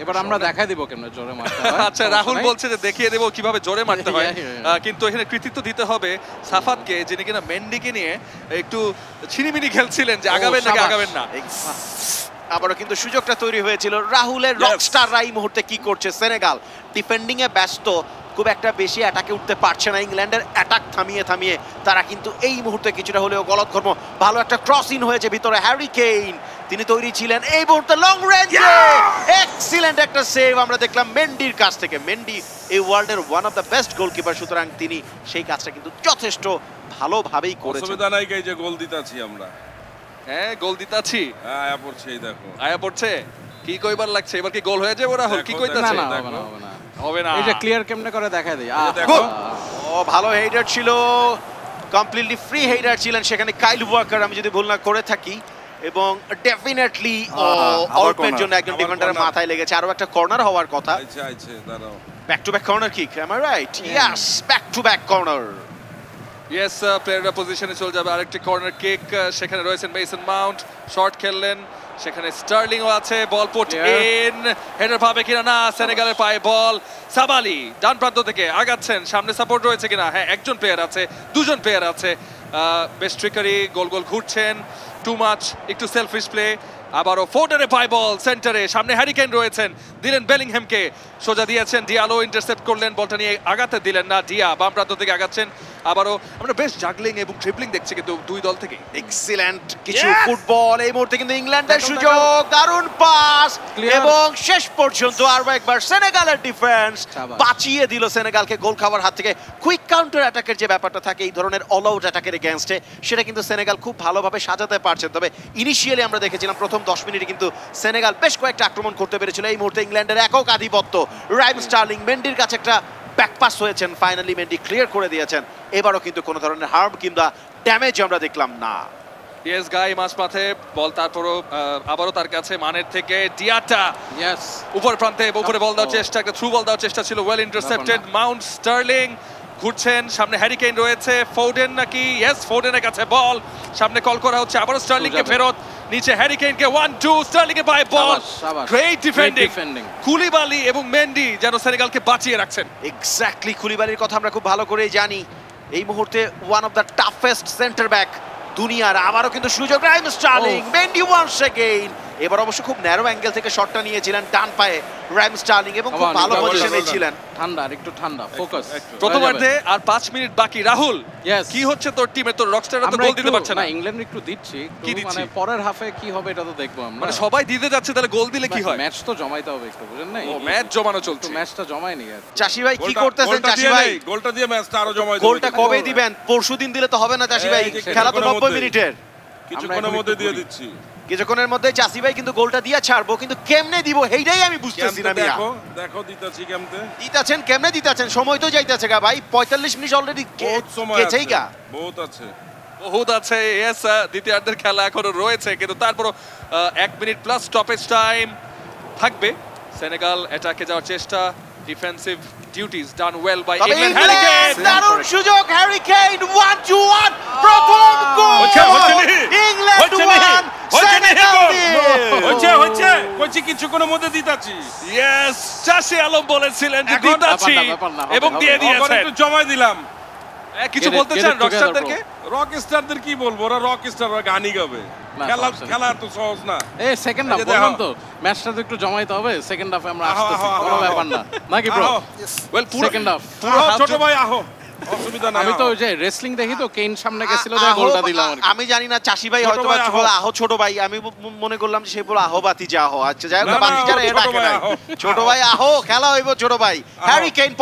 এবার আমরা দেখাই দিব কেমনে জোরে মারতে হয়। আচ্ছা, রাহুল বলছে যে দেখিয়ে দেবো কিভাবে জোরে মারতে হয়, কিন্তু এখানে কৃতিত্ব দিতে হবে সাফাতকে, যিনি কিনা মেন্ডিকে নিয়ে একটু ছিনিমিনি খেলছিলেন যে আগাবেন নাকি আগাবেন না। আবারও কিন্তু সুযোগটা তৈরি হয়েছিল। রাহুলের রকস্টাররা এই মুহূর্তে কি করছে? সেনেগাল ডিফেন্ডিং এ ব্যস্ত, খুব একটা বেশি অ্যাটাকে উঠতে পারছে না। ইংল্যান্ডের অ্যাটাক থামিয়ে থামিয়ে তারা কিন্তু এই মুহূর্তে কিছুটা হলেও গলদঘর্ম। ভালো একটা ক্রস ইন হয়েছে ভিতরে, হ্যারি কেইন তিনি তৈরি ছিলেন এই মুহূর্তে লং রেঞ্জে। এক্সিলেন্ট একটা সেভ আমরা দেখলাম মেন্ডির কাছ থেকে। মেন্ডি এই ওয়ার্ল্ডের one of the best goalkeeper, সুতরাং তিনি সেই কাজটা কিন্তু যথেষ্ট ভালোভাবেই করেছেন। অসুবিধা নাই, এই যে গোল দিতাছি আমরা। হ্যাঁ, গোল দিতাছি। আয়া পড়ছে, এই দেখো আয়া পড়ছে। কি কইবার লাগছে? এবার কি গোল হয়ে যাবে রাহুল? কি কইতাছে? না হবে না, হবে না, হবে না। এই যে ক্লিয়ার কেমনে করে দেখাই দেই। ও ভালো হেডার ছিল, কমপ্লিটলি ফ্রি হেডার ছিলেন সেখানে কাইল ওয়াকার, আমি যদি ভুল না করে থাকি। এবং ডেফিনেটলি অল্পের জন্য একজন ডিফেন্ডারের মাথায় লেগেছে। আরো একটা কর্নার হওয়ার কথা। আচ্ছা দাঁড়াও, back to back corner kick, am I right? Yes, back to back corner. Yes, প্লেয়াররা পজিশনে চলে যাবে। আরেকটি কর্নার কিক, সেখানে রয়েছেন মেসন মাউন্ট, শর্ট খেললেন, সেখানে স্টার্লিংও আছে। বল পুট ইন, হেডার পাবে কিনা না, সেনেগালের পায়ে বল। সাবালি ডান প্রান্ত থেকে আগাচ্ছেন, সামনে সাপোর্ট রয়েছে কিনা? হ্যাঁ, একজন প্লেয়ার আছে, দুজন প্লেয়ার আছে। বেস্ট ট্রিকারি, গোল গোল ঘুরছেন, টু মাচ, একটু সেলফিশ প্লে। আবারও ফোর্ডারে পায় বল সেন্টারে, সামনে হ্যারি কেইন রয়েছেন, দিলেন বেলিংহ্যামকে, সোজা দিয়েছেন, ডিয়ালো ইন্টারসেপ্ট করলেন, বলটা নিয়ে আগাতে দিলেন না। ডিয়া বাম প্রান্ত থেকে আগাচ্ছেন। আবারও আমরা বেশ জাগলিং এবং ট্রিপলিং দেখছি কিন্তু দুই দল থেকে। এক্সিলেন্ট কিছু ফুটবল এই মুহূর্তে, কিন্তু ইংল্যান্ডের সুযোগ, দারুণ পাস, এবং শেষ পর্যন্ত আরও একবার সেনেগালের ডিফেন্স বাঁচিয়ে দিল সেনেগালকে গোল খাওয়ার হাত থেকে। কুইক কাউন্টার অ্যাটাকের যে ব্যাপারটা থাকে এই ধরনের অল আউট অ্যাটাকের এগেইনস্টে, সেটা কিন্তু সেনেগাল খুব ভালোভাবে সাজাতে পারছেন। তবে ইনিশিয়ালি আমরা দেখেছিলাম প্রথম 10 মিনিটে কিন্তু সেনেগাল বেশ কয়েকটা আক্রমণ করতে পেরেছিল। এই মুহূর্তে ইংল্যান্ডের একক আধিপত্য। রাইম স্টার্লিং মেন্ডির কাছে একটা ব্যাকপাস হয়েছেন, ফাইনালি মেন্ডি ক্লিয়ার করে দিয়েছেন। এবারও কিন্তু কোনো ধরনের হার্ম কিংবা ড্যামেজ আমরা দেখলাম না। ইয়েস গাই মাঝ মাঠে বল, তারপরও আবারও তার কাছে মানের থেকে ডিয়াটা ইয়েস উপর প্রান্তে উপরে বল দেওয়ার চেষ্টা, একটা থ্রু বল দেওয়ার চেষ্টা ছিল, ওয়েল ইন্টারসেপ্টেড। মাউন্ট, স্টার্লিং ঘুরছেন, সামনে হ্যারি কেইন রয়েছে, ফোডেন নাকি? ইয়েস, ফোডেনের কাছে বল, সামনে কল করা হচ্ছে, আবারও স্টার্লিংকে ফেরত, নিচে হ্যারি কেইনকে 1-2, স্টার্লিং এর পায়ে বল। গ্রেট ডিফেন্ডিং, কুলিবালি এবং মেন্ডি যেন সেনেগালকে বাঁচিয়ে রাখছেন। এক্স্যাক্টলি, কুলিবালির কথা আমরা খুব ভালো করেই জানি। এই মুহূর্তে one of the toughest centre back দুনিয়ার। আবারও কিন্তু সুযোগ, Raheem Sterling, Mendy once again. এবার অবশ্য খুব ন্যারো অ্যাঙ্গেল থেকে শটটা নিয়েছিলেন ডান পায়ে রাইম স্টার্লিং, এবং খুব ভালো পজিশনে ছিলেন। ঠান্ডা, একটু ঠান্ডা, ফোকাস। প্রথমার্ধে আর 5 মিনিট বাকি। রাহুল, কি হচ্ছে তোর টিমে? তোর রকস্টাররা তো গোল দিতে পারছে না। ইংল্যান্ড একটু দিচ্ছি, মানে পরের হাফে কি হবে এটা তো দেখবো আমরা। মানে সবাই দিতে যাচ্ছে, তাহলে গোল দিলে কি হয়? ম্যাচ তো জমাইতে হবে একটু, বুঝেন না? ও ম্যাচ জমানো চলছে, ম্যাচটা জমায়নি আর। চাষি ভাই কি করতেছেন? চাষি ভাই গোলটা দিয়ে ম্যাচটা আরো জমাই দিবেন। গোলটা কবে দিবেন? পরশুদিন দিলে তো হবে না চাষি ভাই, খেলা তো 90 মিনিটের। কিছুক্ষণের মধ্যে দিয়ে দিচ্ছি। কিছুক্ষণের মধ্যে চাষি ভাই কিন্তু গোলটা দিয়ে ছাড়বো, কিন্তু কেমনে দিব সেইটাই আমি বুঝতেছি না। দেখো দেখো দিতাছি কেমনে দিতাছেন, কেমনে দিতাছেন? সময় তো যাইতেছে গা ভাই, 45 মিনিট অলরেডি গেছেই গা। বহুত আছে, বহুত আছে। ইয়েস, দ্বিতীয়ার্ধের খেলা এখনো রয়েছে, কিন্তু তারপরও 1 মিনিট প্লাস স্টপেজ টাইম থাকবে। সেনেগাল অ্যাটাকে যাওয়ার চেষ্টা, defensive duties done well by England. Harry Kane, দারুণ সুযোগ, হ্যারি কেইন 1-1 প্রথম গোল। England 1 Senegal 0। হচ্ছে কইছি কিছুক্ষণের মধ্যে দিতাছি। ইয়েস, চাষি আলম বলেছিলেন যে দিতাছি এবং দিয়ে দিয়েছেন। একটু জমাই দিলাম। কিছু বলতে চান রকস্টারদেরকে? রকস্টারদের কি বলবো, ওরা রকস্টার, ওরা গানই গাবে। খেলা তো সহজ না। এই সেকেন্ড হাফ বললাম তো, ম্যাচটা তো একটু জমাইতে হবে। সেকেন্ড হাফে আমরা আসতেছি, কোনো ব্যাপার না নাকি ব্রো? ওয়েল, সেকেন্ড হাফ ছোট ভাই আহো, অসুবিধা নাই। আমি তো ওই যে রেসলিং দেখি তো, কেইন সামনে গেছিল, তাই গোলটা দিলাম আর। আমি জানি না চাষি ভাই হয়তো বা বলে আহো ছোট ভাই, আমি মনে করলাম যে সে বলে আহো বাতিজা আহো। আচ্ছা যাই হোক, বাতিজা এর ডাকে নাই, ছোট ভাই আহো, খেলা হইব ছোট ভাই। Harry Kane